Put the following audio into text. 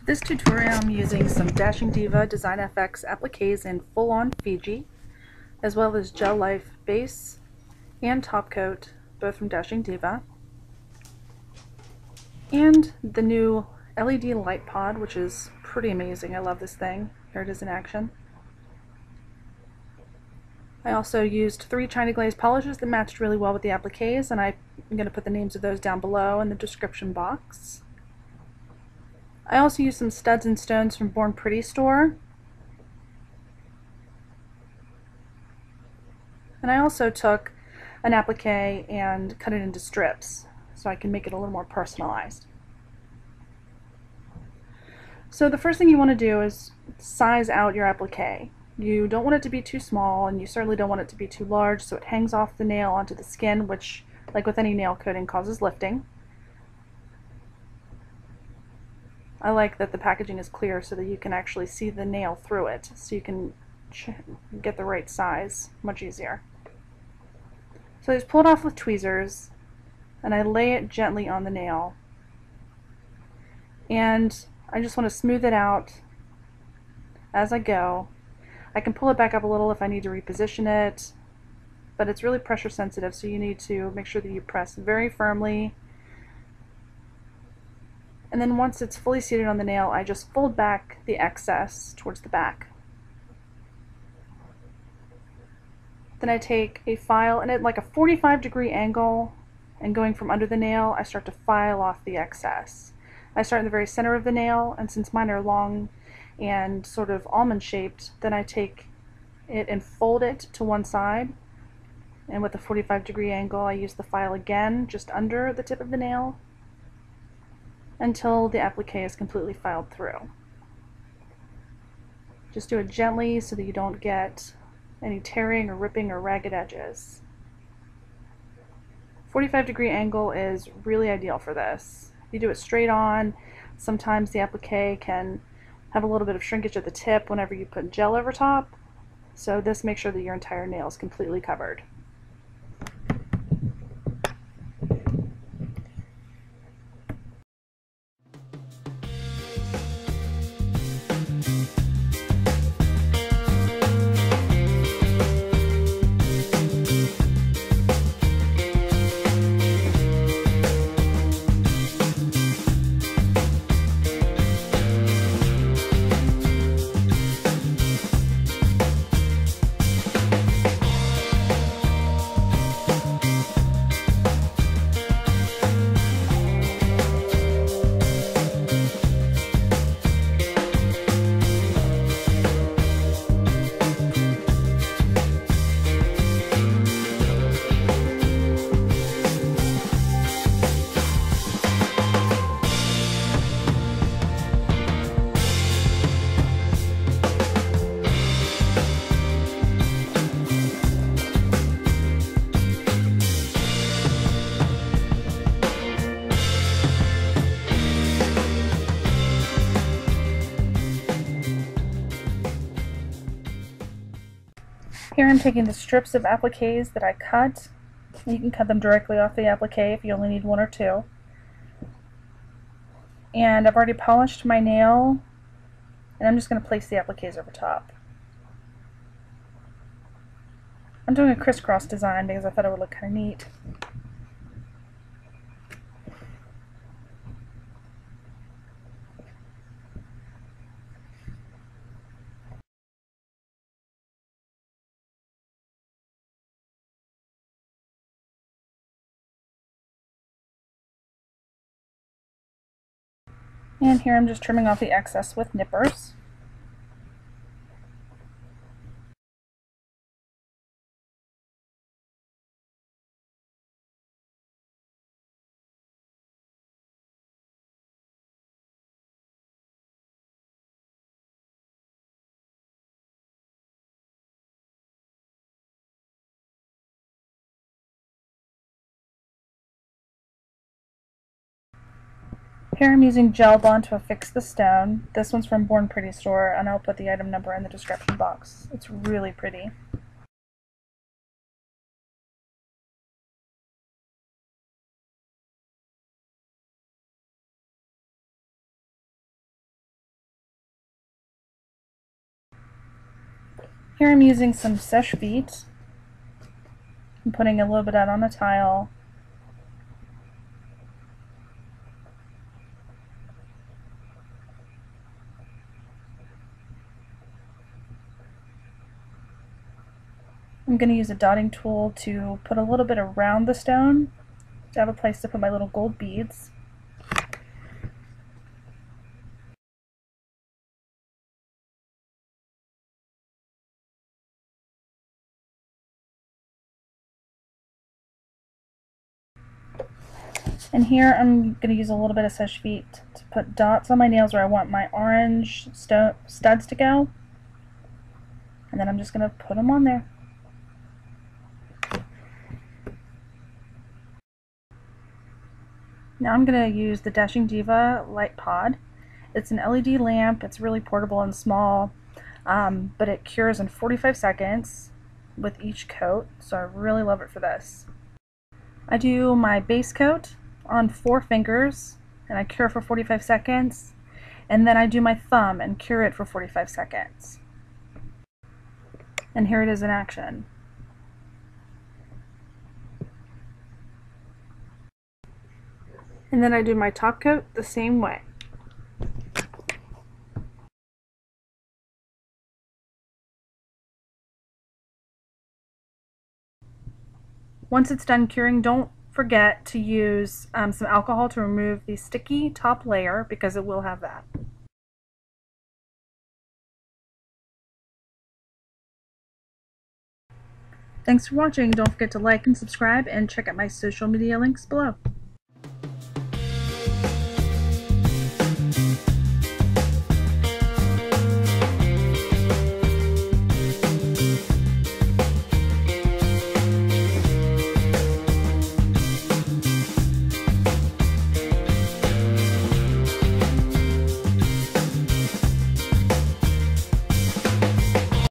This tutorial I'm using some Dashing Diva DesignFX appliques in full-on Fiji, as well as Gelife base and top coat, both from Dashing Diva, and the new LED light pod, which is pretty amazing. I love this thing. Here it is in action. I also used 3 China Glaze polishes that matched really well with the appliques, and I'm going to put the names of those down below in the description box. I also used some studs and stones from Born Pretty store. And I also took an applique and cut it into strips so I can make it a little more personalized. So the first thing you want to do is size out your applique. You don't want it to be too small, and you certainly don't want it to be too large so it hangs off the nail onto the skin, which, like with any nail coating, causes lifting. I like that the packaging is clear so that you can actually see the nail through it, so you can get the right size much easier. So I just pull it off with tweezers, and I lay it gently on the nail. And I just want to smooth it out as I go. I can pull it back up a little if I need to reposition it, but it's really pressure sensitive, so you need to make sure that you press very firmly. And then once it's fully seated on the nail, I just fold back the excess towards the back. Then I take a file, and at like a 45-degree angle, and going from under the nail, I start to file off the excess. I start in the very center of the nail, and since mine are long and sort of almond shaped, then I take it and fold it to one side, and with a 45-degree angle I use the file again just under the tip of the nail until the applique is completely filed through. Just do it gently so that you don't get any tearing or ripping or ragged edges. 45-degree angle is really ideal for this. If you do it straight on, sometimes the applique can have a little bit of shrinkage at the tip whenever you put gel over top, so this makes sure that your entire nail is completely covered. Here I'm taking the strips of appliques that I cut. You can cut them directly off the applique if you only need 1 or 2. And I've already polished my nail, and I'm just going to place the appliques over top. I'm doing a crisscross design because I thought it would look kind of neat. And here I'm just trimming off the excess with nippers. Here I'm using gel bond to affix the stone. This one's from Born Pretty store, and I'll put the item number in the description box. It's really pretty. Here I'm using some Seche Vite. I'm putting a little bit out on a tile. I'm going to use a dotting tool to put a little bit around the stone to have a place to put my little gold beads. And here I'm going to use a little bit of Seche Vite to put dots on my nails where I want my orange studs to go. And then I'm just going to put them on there. Now I'm going to use the Dashing Diva Light Pod. It's an LED lamp. It's really portable and small, but it cures in 45 seconds with each coat, so I really love it for this. I do my base coat on 4 fingers, and I cure for 45 seconds, and then I do my thumb and cure it for 45 seconds. And here it is in action. And then I do my top coat the same way. Once it's done curing, don't forget to use some alcohol to remove the sticky top layer, because it will have that. Thanks for watching. Don't forget to like and subscribe and check out my social media links below.